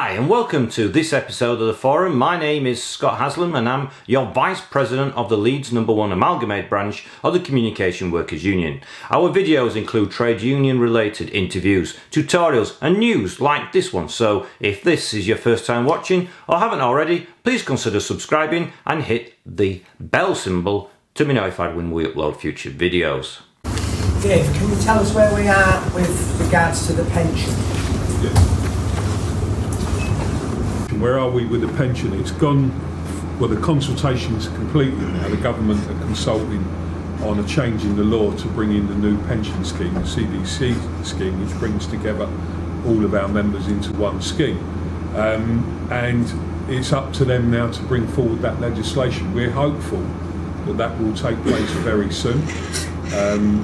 Hi and welcome to this episode of the forum. My name is Scott Haslam and I'm your Vice President of the Leeds #1 Amalgamated branch of the Communication Workers Union. Our videos include trade union related interviews, tutorials and news like this one. So if this is your first time watching or haven't already, please consider subscribing and hit the bell symbol to be notified when we upload future videos. Dave, can you tell us where we are with regards to the pension? Where are we with the pension? It's gone, well, the consultation's completed now. The government are consulting on a change in the law to bring in the new pension scheme, the CDC scheme, which brings together all of our members into one scheme. And it's up to them now to bring forward that legislation. We're hopeful that that will take place very soon.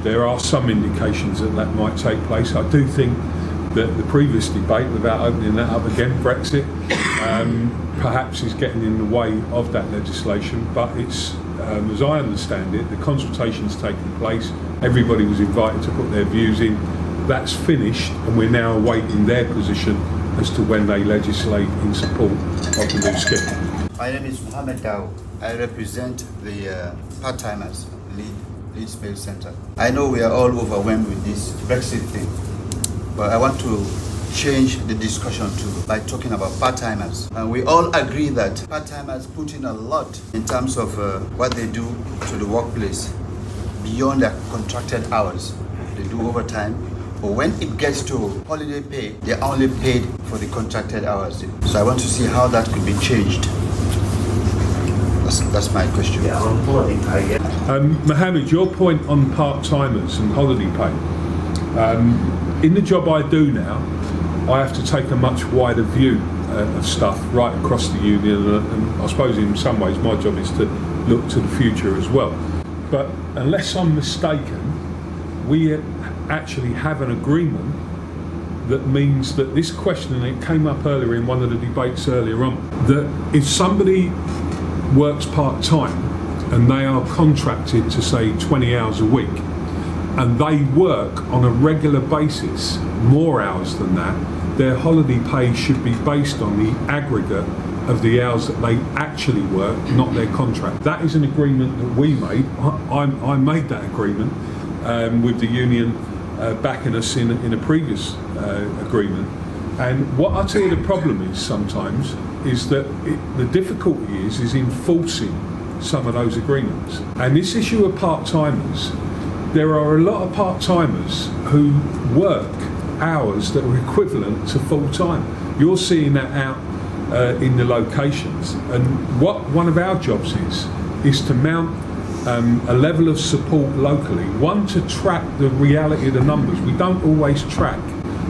There are some indications that that might take place. I do think that the previous debate, without opening that up again, Brexit, perhaps is getting in the way of that legislation, but it's, as I understand it, the consultation's taken place, everybody was invited to put their views in, that's finished, and we're now awaiting their position as to when they legislate in support of the new scheme. My name is Mohammed Dow. I represent the part-timers, Leeds Mail Centre. I know we are all overwhelmed with this Brexit thing, but I want to change the discussion by talking about part-timers. And we all agree that part-timers put in a lot in terms of what they do to the workplace beyond their contracted hours. They do overtime, but when it gets to holiday pay, they're only paid for the contracted hours. So I want to see how that could be changed. That's my question. Yeah, on holiday pay, yeah. Mohammed, your point on part-timers and holiday pay. In the job I do now, I have to take a much wider view of stuff right across the union, and I suppose in some ways my job is to look to the future as well. But unless I'm mistaken, we actually have an agreement that means that this question, and it came up earlier in one of the debates earlier on, that if somebody works part-time and they are contracted to say 20 hours a week, and they work on a regular basis more hours than that, their holiday pay should be based on the aggregate of the hours that they actually work, not their contract. That is an agreement that we made. I made that agreement with the union backing us in a previous agreement. And what I tell you the problem is sometimes is that the difficulty is enforcing some of those agreements. And this issue of part-timers, there are a lot of part-timers who work hours that are equivalent to full-time. You're seeing that out in the locations. And what one of our jobs is to mount a level of support locally. One, to track the reality of the numbers. We don't always track,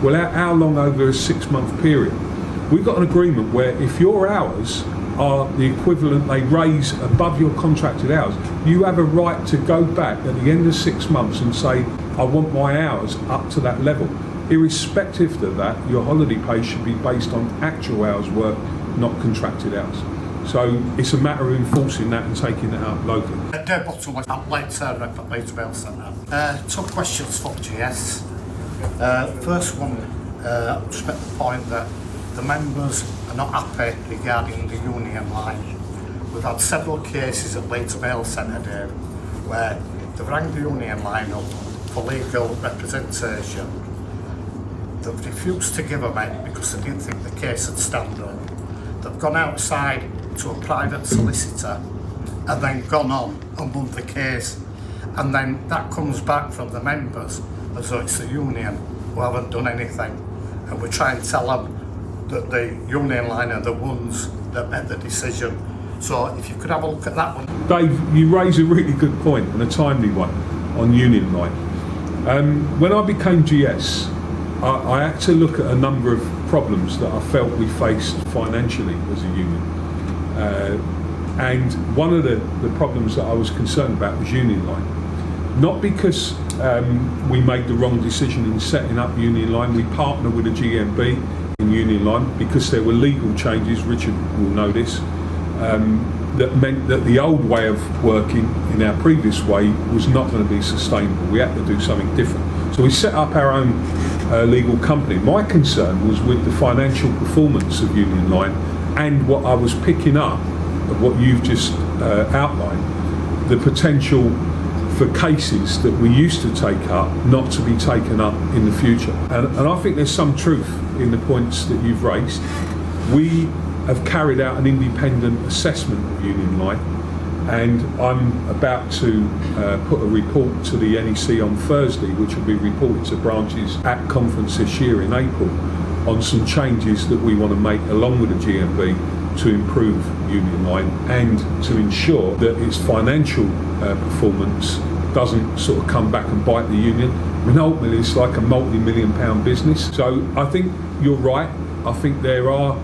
well, how long over a 6-month period. We've got an agreement where if your hours are the equivalent, they raise above your contracted hours, you have a right to go back at the end of 6 months and say, I want my hours up to that level. Irrespective of that, your holiday pay should be based on actual hours worked, not contracted hours. So it's a matter of enforcing that and taking it out locally. Dave Bottle, I'm Leeds Mail Centre. 2 questions for GS. First one, just make the point that the members are not happy regarding the union line. We've had several cases at Leeds Mail Centre, Dave, where they've rang the union line up for legal representation. They've refused to give them it because they didn't think the case would stand up. They've gone outside to a private solicitor and then gone on and won the case. And then that comes back from the members as though it's the union who haven't done anything. And we try and tell them that the union line are the ones that made the decision. So if you could have a look at that one. Dave, you raise a really good point and a timely one on union line. When I became GS, I had to look at a number of problems that I felt we faced financially as a union. And one of the problems that I was concerned about was union line. Not because we made the wrong decision in setting up union line. We partnered with a GMB in union line because there were legal changes, Richard will know this, that meant that the old way of working in our previous way was not going to be sustainable. We had to do something different. So we set up our own legal company. My concern was with the financial performance of Union Line and what I was picking up of what you've just outlined, the potential for cases that we used to take up not to be taken up in the future. And I think there's some truth in the points that you've raised. We have carried out an independent assessment of Union Line, and I'm about to put a report to the NEC on Thursday, which will be reported to branches at conference this year in April, on some changes that we want to make along with the GMB to improve Union Line and to ensure that its financial performance doesn't sort of come back and bite the union. I mean, ultimately it's like a multi-million-pound business. So I think you're right. I think there are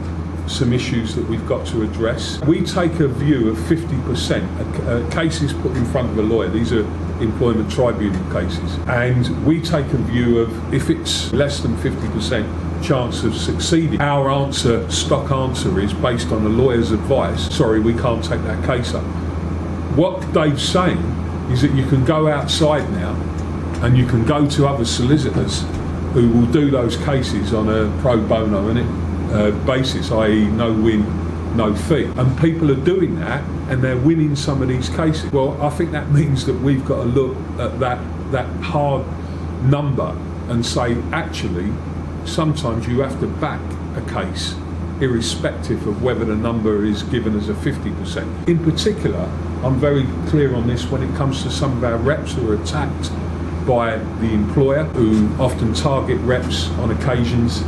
some issues that we've got to address. We take a view of 50% cases put in front of a lawyer. These are employment tribunal cases, and we take a view of if it's less than 50% chance of succeeding, our answer, stock answer, is based on the lawyer's advice, sorry, we can't take that case up. What Dave's saying is that you can go outside now and you can go to other solicitors who will do those cases on a pro bono basis, i.e. no win, no fee. And people are doing that and they're winning some of these cases. Well, I think that means that we've got to look at that hard number and say, actually, sometimes you have to back a case irrespective of whether the number is given as a 50%. In particular, I'm very clear on this when it comes to some of our reps who are attacked by the employer, who often target reps on occasions,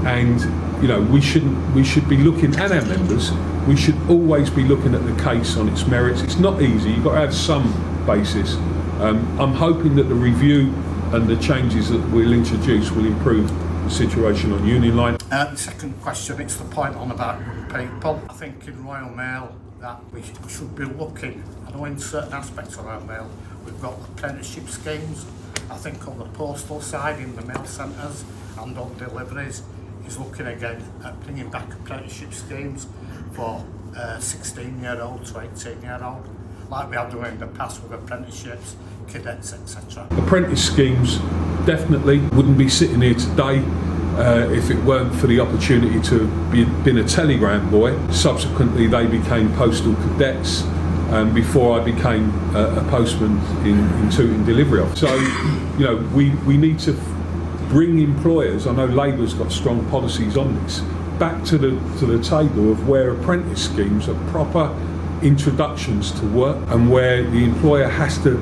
and you know, we should be looking at our members. We should always be looking at the case on its merits. It's not easy. You've got to have some basis. I'm hoping that the review and the changes that we'll introduce will improve the situation on Union Line. The second question, it's the point on about young people. I think in Royal Mail that we should be looking, I know in certain aspects of our mail we've got apprenticeship schemes. I think on the postal side, in the mail centres and on deliveries, is looking again at bringing back apprenticeship schemes for 16-year-old to 18-year-old, like we have done in the past with apprenticeships, cadets, etc. Apprentice schemes definitely wouldn't be sitting here today if it weren't for the opportunity to have been a telegram boy. Subsequently, they became postal cadets before I became a postman in Tooting delivery office. So, you know, we need to bring employers, I know Labour's got strong policies on this, back to the table of where apprentice schemes are proper introductions to work and where the employer has to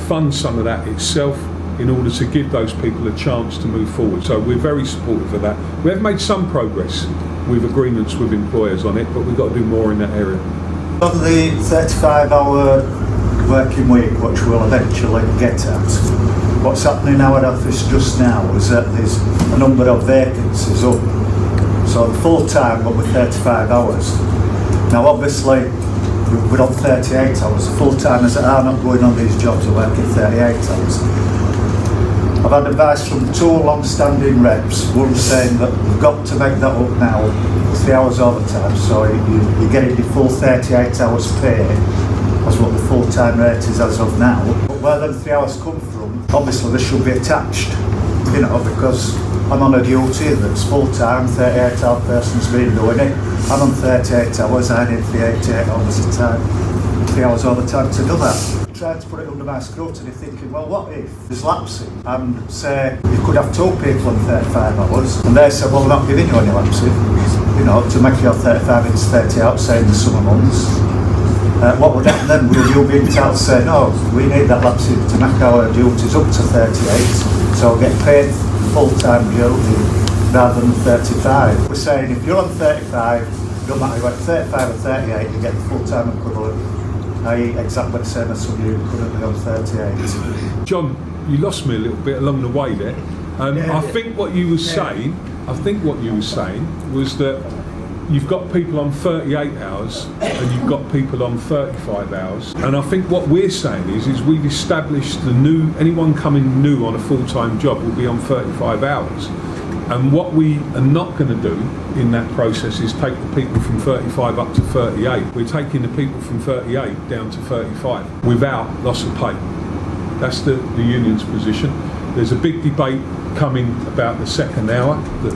fund some of that itself in order to give those people a chance to move forward. So we're very supportive of that. We have made some progress with agreements with employers on it, but we've got to do more in that area. On the 35-hour working week, which we'll eventually get at, what's happening in our office just now is that there's a number of vacancies up. So the full-time got with 35 hours. Now obviously we're on 38 hours. The full-timers that are not going on these jobs are working 38 hours. I've had advice from two long-standing reps, one saying that we've got to make that up now, 3 hours overtime, so you're getting the full 38 hours pay as what the full-time rate is as of now. But where them 3 hours come from, obviously they should be attached, you know, because I'm on a duty that's full-time, 38-hour person's been doing it. I'm on 38 hours, I need 38 hours of time, 3 hours overtime to do that. Trying to put it under my scrutiny, thinking, well, what if there's lapsing? And say, you could have two people on 35 hours, and they say, well, we're not giving you any lapsing, you know, to make your 35 into 30 out, say in the summer months. What would happen then? Will you be entitled to say, no, we need that lapsing to make our duties up to 38, so we'll get paid full-time duty rather than 35. We're saying if you're on 35, no matter what, 35 or 38, you get the full-time equivalent. I.e. exactly the same as some of you currently on 38. John, you lost me a little bit along the way there. I think what you were saying, was that you've got people on 38 hours and you've got people on 35 hours. And I think what we're saying is we've established anyone coming new on a full-time job will be on 35 hours. And what we are not going to do in that process is take the people from 35 up to 38. We're taking the people from 38 down to 35 without loss of pay. That's the union's position. There's a big debate coming about the second hour that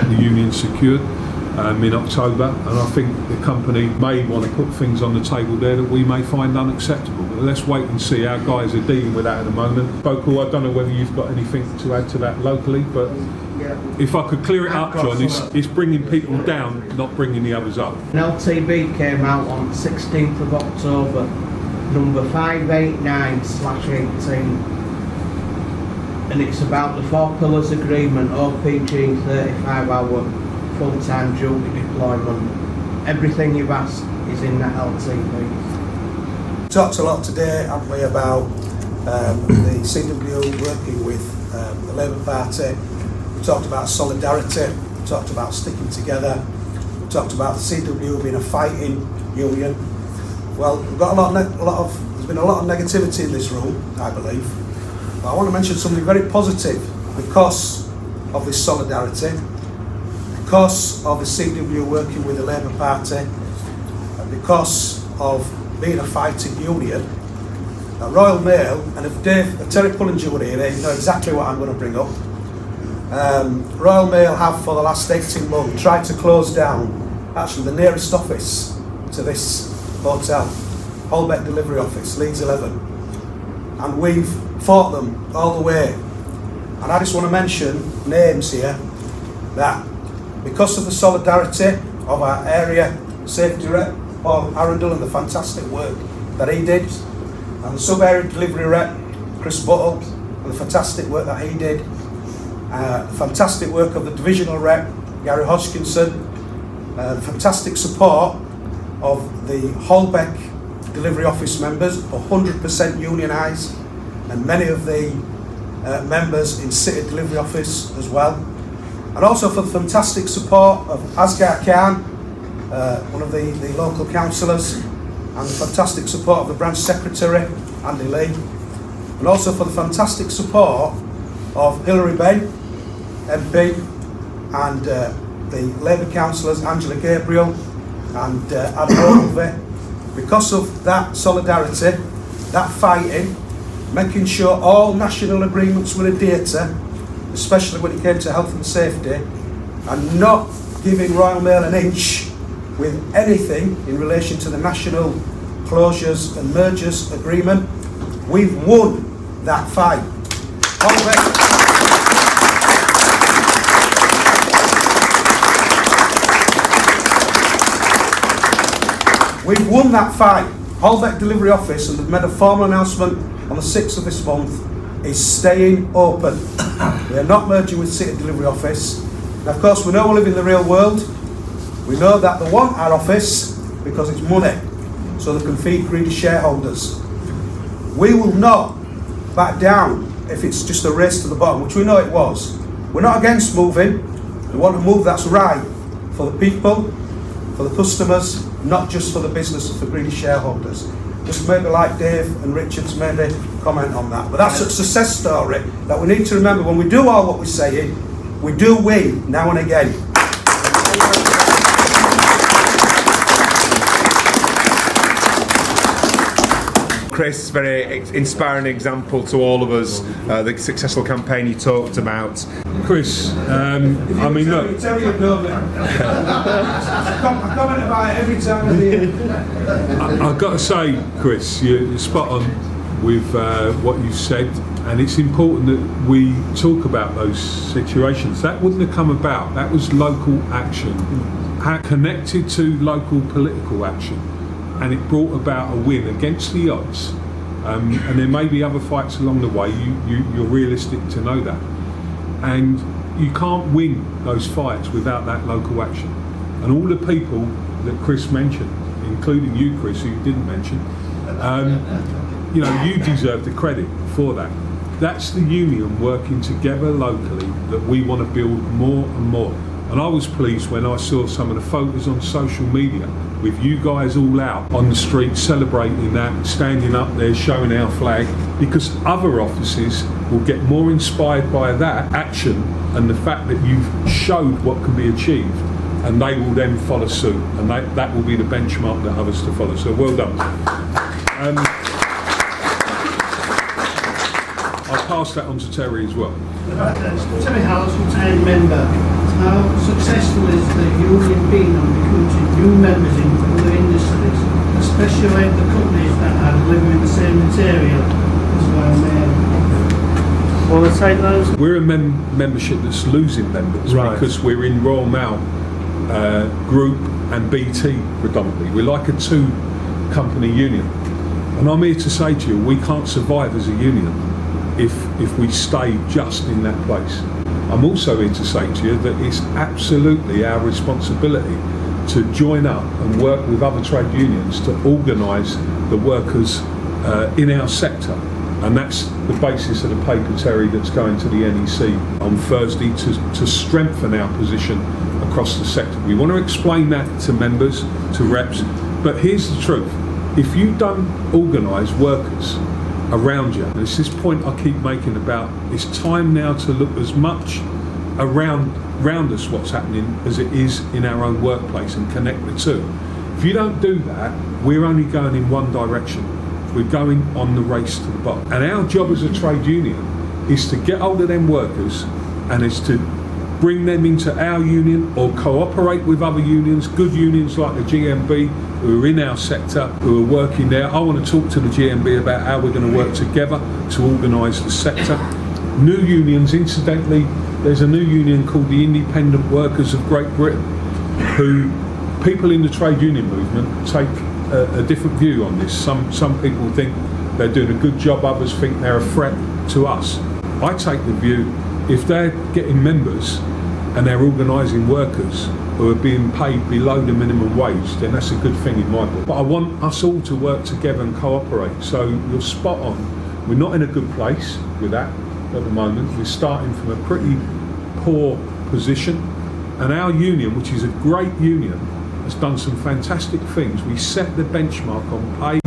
the union secured in October, and I think the company may want to put things on the table there that we may find unacceptable. But let's wait and see. Our guys are dealing with that at the moment. Bokal, I don't know whether you've got anything to add to that locally, but if I could clear it up, John, it's bringing people down, not bringing the others up. An LTB came out on 16th of October, number 589/18, and it's about the 4 Pillars Agreement, OPG 35-hour full-time duty deployment. Everything you've asked is in that LTB. Talked a lot today, haven't we, about the CWU working with the Labour Party. We talked about solidarity, we talked about sticking together, we talked about the CWU being a fighting union. Well, we've got there's been a lot of negativity in this room, I believe. But I want to mention something very positive because of this solidarity, because of the CWU working with the Labour Party, and because of being a fighting union. Royal Mail, and if Terry Pullinger were here, you know exactly what I'm going to bring up. Royal Mail have for the last 18 months tried to close down actually the nearest office to this hotel, Holbeck Delivery Office, Leeds 11, and we've fought them all the way. And I just want to mention names here that because of the solidarity of our area safety rep, Paul Arundel, and the fantastic work that he did, and the sub-area delivery rep, Chris Buttle, and the fantastic work that he did, the fantastic work of the divisional rep, Gary Hodgkinson, the fantastic support of the Holbeck delivery office members, 100% unionised, and many of the members in City Delivery Office as well. And also for the fantastic support of Asghar Khan, one of the local councillors, and the fantastic support of the branch secretary, Andy Lee, and also for the fantastic support of Hilary Bain, MP, and the Labour councillors, Angela Gabriel and Adam Ogilvie. Because of that solidarity, that fighting, making sure all national agreements were adhered to, especially when it came to health and safety, and not giving Royal Mail an inch with anything in relation to the national closures and mergers agreement. We've won that fight. We've won that fight. Holbeck Delivery Office, and they've made a formal announcement on the 6th of this month, is staying open. We are not merging with City Delivery Office. And of course, we know we live in the real world. We know that they want our office because it's money, so they can feed greedy shareholders. We will not back down if it's just a race to the bottom, which we know it was. We're not against moving. We want to move that's right for the people, for the customers, not just for the business and for greedy shareholders. Just maybe like Dave and Richard's maybe comment on that. But that's a success story that we need to remember. When we do all what we're saying, we do win now and again. Chris, very inspiring example to all of us, the successful campaign you talked about. Chris, I mean, look. I comment about it every time I'm here. I've got to say, Chris, you're spot on with what you've said, and it's important that we talk about those situations. That wouldn't have come about. That was local action, connected to local political action. And it brought about a win against the odds. And there may be other fights along the way, you're realistic to know that. And you can't win those fights without that local action. And all the people that Chris mentioned, including you, Chris, who you didn't mention, you know, you deserve the credit for that. That's the union working together locally that we want to build more and more. And I was pleased when I saw some of the photos on social media with you guys all out on the street celebrating that, standing up there showing our flag, because other offices will get more inspired by that action and the fact that you've showed what can be achieved, and they will then follow suit, and that will be the benchmark that others to follow. So well done. I'll pass that on to Terry as well. Terry Harris, retired member. How successful is the union been on recruiting new members in other industries, especially the companies that are delivering the same material as well? Want to take those? We're a membership that's losing members because we're in Royal Mail Group and BT predominantly. We're like a two-company union. And I'm here to say to you, we can't survive as a union if we stay just in that place. I'm also here to say to you that it's absolutely our responsibility to join up and work with other trade unions to organise the workers in our sector. And that's the basis of the paper, Terry, that's going to the NEC on Thursday to strengthen our position across the sector. We want to explain that to members, to reps, but here's the truth. If you don't organise workers around you, and it's this point I keep making about it's time now to look as much around us what's happening as it is in our own workplace and connect the two. If you don't do that, we're only going in one direction. We're going on the race to the bottom. And our job as a trade union is to get hold of them workers and is to bring them into our union or cooperate with other unions, good unions like the GMB who are in our sector, who are working there. I want to talk to the GMB about how we're going to work together to organise the sector. New unions, incidentally, there's a new union called the Independent Workers of Great Britain, who people in the trade union movement take a different view on this. Some people think they're doing a good job, others think they're a threat to us. I take the view, if they're getting members and they're organising workers who are being paid below the minimum wage, then that's a good thing in my book. But I want us all to work together and cooperate. So you're spot on. We're not in a good place with that at the moment. We're starting from a pretty poor position. And our union, which is a great union, has done some fantastic things. We set the benchmark on pay,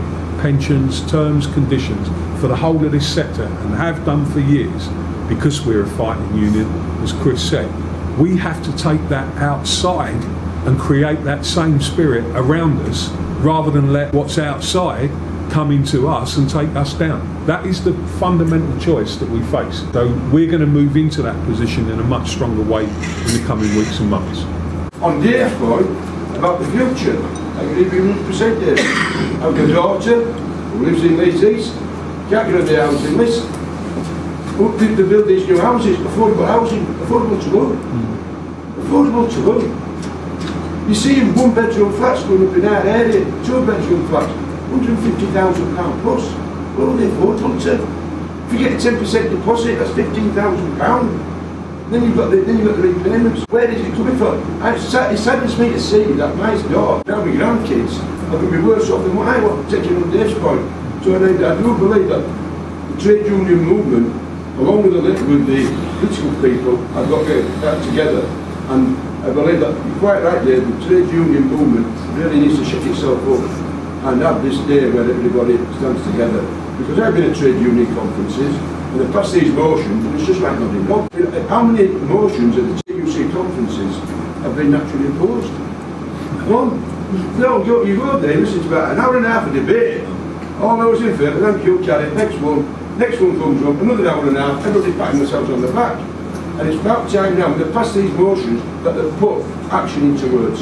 pensions, terms, conditions for the whole of this sector and have done for years because we're a fighting union, as Chris said. We have to take that outside and create that same spirit around us rather than let what's outside come into us and take us down. That is the fundamental choice that we face. So we're going to move into that position in a much stronger way in the coming weeks and months. On Dave's point about the future, I agree with 100% there. I've got a daughter who lives in Leeds East, can't get on the housing list. They build these new houses, affordable housing, affordable to who? Affordable to who? You see in one-bedroom flats going up in our area, two-bedroom flats, £150,000 plus. What are they affordable to? If you get a 10% deposit, that's £15,000. Then you've got the repayments. Where is it coming from? It saddens me to see that my daughter, now my grandkids, are going to be worse off than what I want, taking on Dave's point. So I do believe that the trade union movement, along with the political people, have got to get that together. And I believe that you're quite right there, the trade union movement really needs to shut itself up and have this day where everybody stands together. Because I've been at trade union conferences and they pass these motions and it's just like nothing. How many motions at the TWC conferences have been naturally imposed? One. No, you go there, listen to about an hour and a half of debate. All those in favour, thank you, Charlie. Next one comes up, another hour and a half, everybody's patting themselves on the back. And it's about time now, they've passed these motions, that they've put action into words.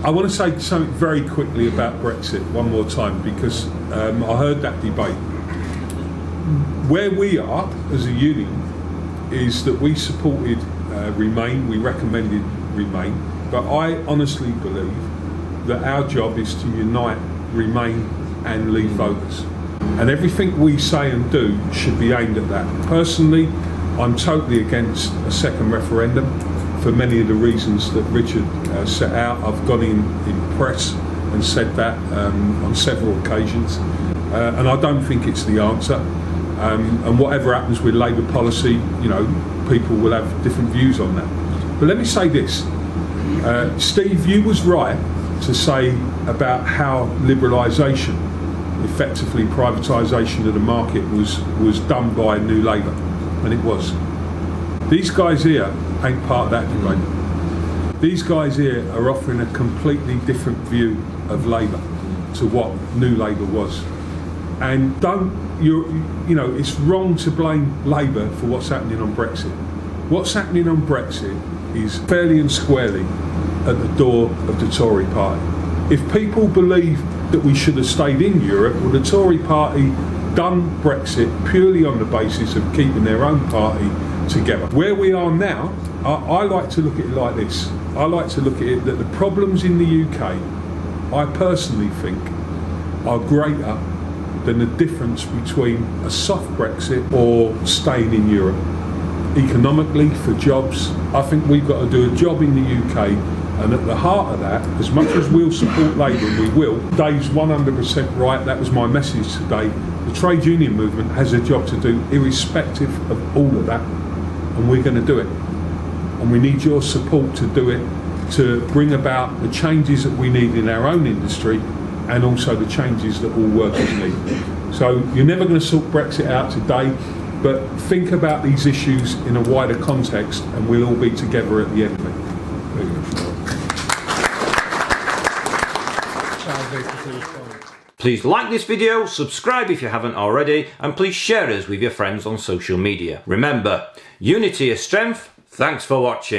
I want to say something very quickly about Brexit one more time, because I heard that debate. Where we are as a union is that we supported Remain, we recommended Remain, but I honestly believe that our job is to unite Remain and Leave voters. And everything we say and do should be aimed at that. Personally, I'm totally against a second referendum for many of the reasons that Richard set out. I've gone in press and said that on several occasions. And I don't think it's the answer. And whatever happens with Labour policy, you know, people will have different views on that. But let me say this. Steve, you was right to say about how liberalisation, effectively privatisation of the market was done by New Labour, and it was. These guys here ain't part of that debate. These guys here are offering a completely different view of Labour to what New Labour was. And you know, it's wrong to blame Labour for what's happening on Brexit. What's happening on Brexit is fairly and squarely at the door of the Tory party. If people believe that we should have stayed in Europe, well, the Tory party done Brexit purely on the basis of keeping their own party together. Where we are now, I like to look at it like this. I like to look at it that the problems in the UK, I personally think, are greater than the difference between a soft Brexit or staying in Europe. Economically, for jobs, I think we've got to do a job in the UK, and at the heart of that, as much as we'll support Labour, and we will, Dave's 100% right, that was my message today, the trade union movement has a job to do irrespective of all of that, and we're going to do it. And we need your support to do it, to bring about the changes that we need in our own industry, and also the changes that all workers need. So you're never going to sort Brexit out today, but think about these issues in a wider context, and we'll all be together at the end of it. There you go. Please like this video, subscribe if you haven't already, and please share us with your friends on social media. Remember, unity is strength. Thanks for watching.